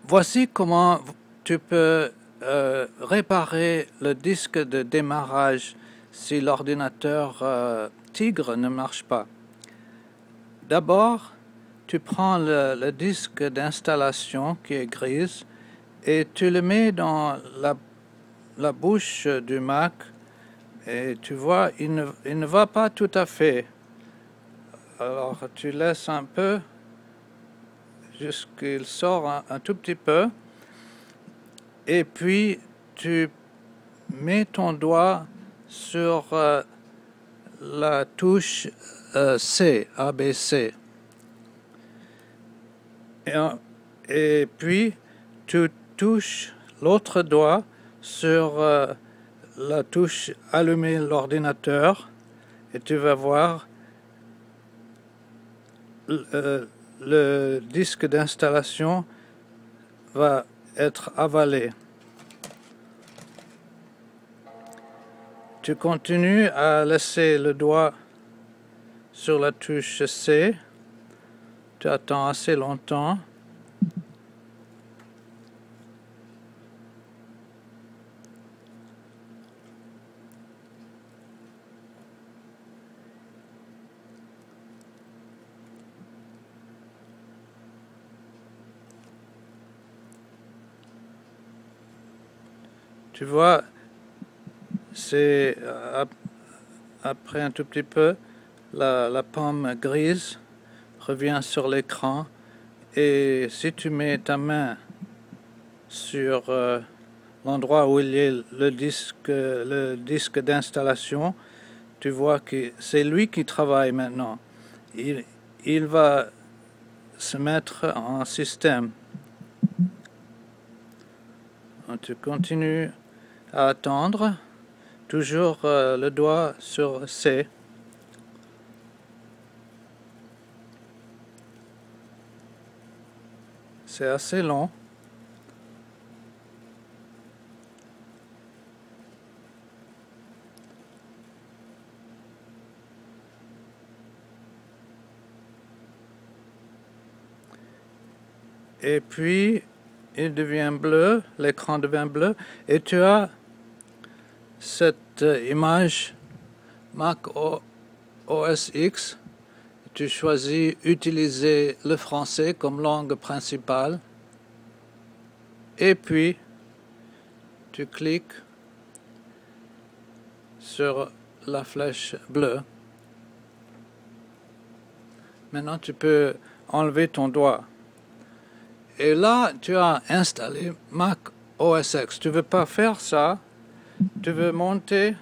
Voici comment tu peux réparer le disque de démarrage si l'ordinateur Tigre ne marche pas. D'abord, tu prends le disque d'installation qui est grise et tu le mets dans la bouche du Mac et tu vois, il ne va pas tout à fait. Alors tu laisses un peu jusqu'il sort un tout petit peu et puis tu mets ton doigt sur la touche C, ABC. Et puis, tu touches l'autre doigt sur la touche allumer l'ordinateur et tu vas voir le disque d'installation va être avalé. Tu continues à laisser le doigt sur la touche C. Tu attends assez longtemps. Tu vois, c'est après un tout petit peu, la pomme grise revient sur l'écran et si tu mets ta main sur l'endroit où il est le disque d'installation, tu vois que c'est lui qui travaille maintenant. Il va se mettre en système. Tu continues à attendre, toujours le doigt sur C. C'est assez long. Et puis, il devient bleu, l'écran devient bleu, et tu as cette image Mac OS X. Tu choisis utiliser le français comme langue principale, et puis tu cliques sur la flèche bleue. Maintenant, tu peux enlever ton doigt. Et là, tu as installé Mac OS X. Tu ne veux pas faire ça. Tu veux monter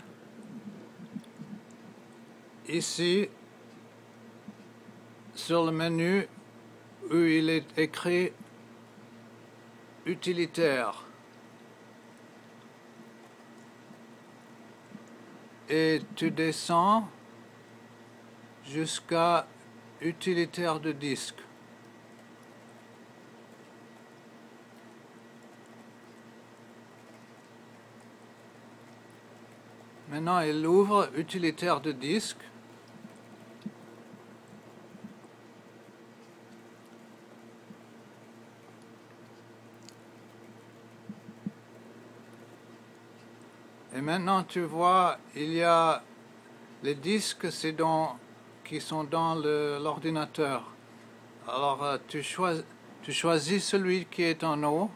ici sur le menu où il est écrit utilitaire. Et tu descends jusqu'à utilitaire de disque. Maintenant, il ouvre utilitaire de disque. Et maintenant, tu vois, il y a les disques qui sont dans l'ordinateur. Alors, tu choisis celui qui est en haut.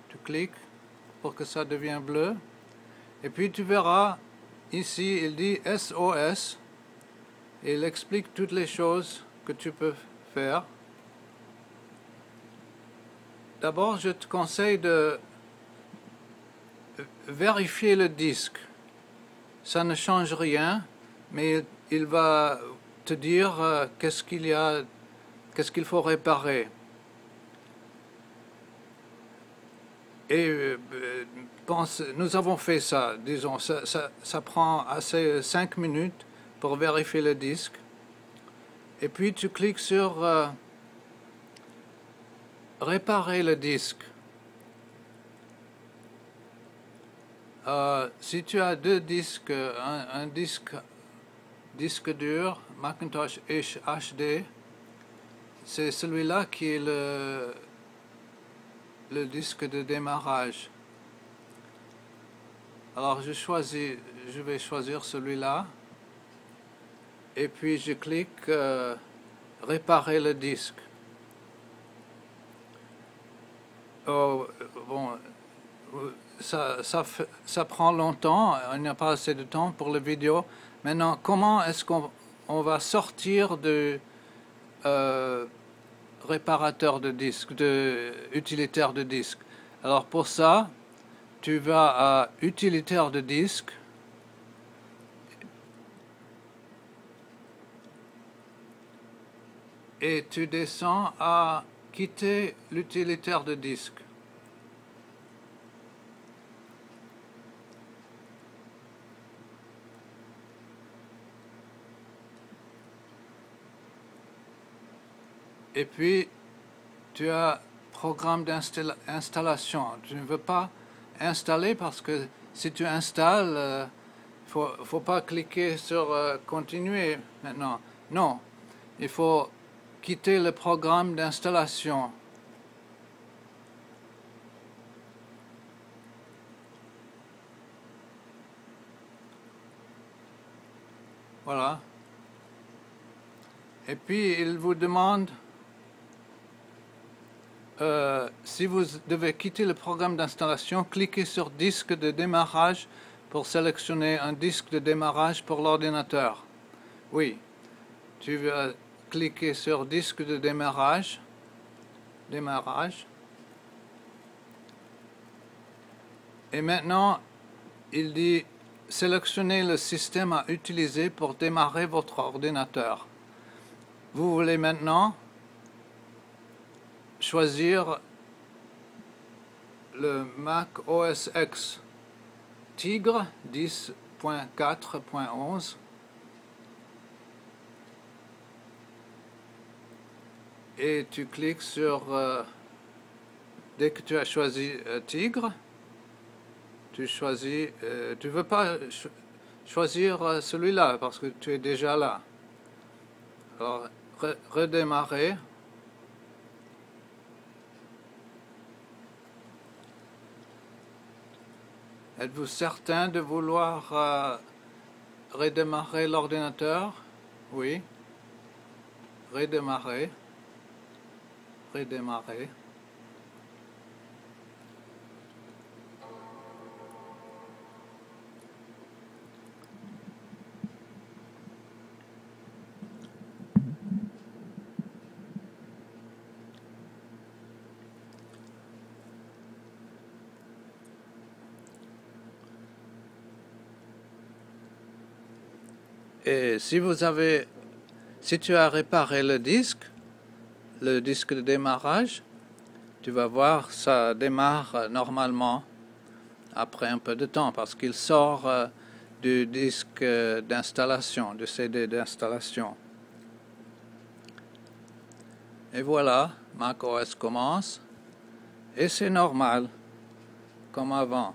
Tu cliques pour que ça devienne bleu. Et puis tu verras, ici, il dit SOS. Et il explique toutes les choses que tu peux faire. D'abord, je te conseille de vérifier le disque. Ça ne change rien, mais il va te dire qu'est-ce qu'il faut réparer. Et nous avons fait ça, disons, ça prend assez 5 minutes pour vérifier le disque. Et puis tu cliques sur réparer le disque. Si tu as deux disques, un disque dur, Macintosh HD, c'est celui-là qui est le disque de démarrage. Alors je vais choisir celui-là et puis je clique réparer le disque. Oh, bon, ça prend longtemps, il n'y a pas assez de temps pour la vidéo. Maintenant, comment est-ce qu'on va sortir de réparateur de disque, de utilitaire de disque? Alors pour ça, tu vas à utilitaire de disque et tu descends à quitter l'utilitaire de disque. Et puis tu as programme d'installation. Tu ne veux pas installer parce que si tu installes, faut pas cliquer sur continuer maintenant. Non, il faut quitter le programme d'installation. Voilà. Et puis il vous demande si vous devez quitter le programme d'installation, cliquez sur disque de démarrage pour sélectionner un disque de démarrage pour l'ordinateur. Oui, tu vas cliquer sur disque de démarrage. Et maintenant, il dit sélectionnez le système à utiliser pour démarrer votre ordinateur. Vous voulez maintenant choisir le Mac OS X Tigre 10.4.11 et tu cliques sur dès que tu as choisi Tigre, tu choisis tu veux pas choisir celui-là parce que tu es déjà là. Alors redémarrer. Êtes-vous certain de vouloir redémarrer l'ordinateur? Oui. Redémarrer. Redémarrer. Et si tu as réparé le disque de démarrage, tu vas voir, ça démarre normalement après un peu de temps parce qu'il sort du disque d'installation, du CD d'installation. Et voilà, macOS commence et c'est normal, comme avant.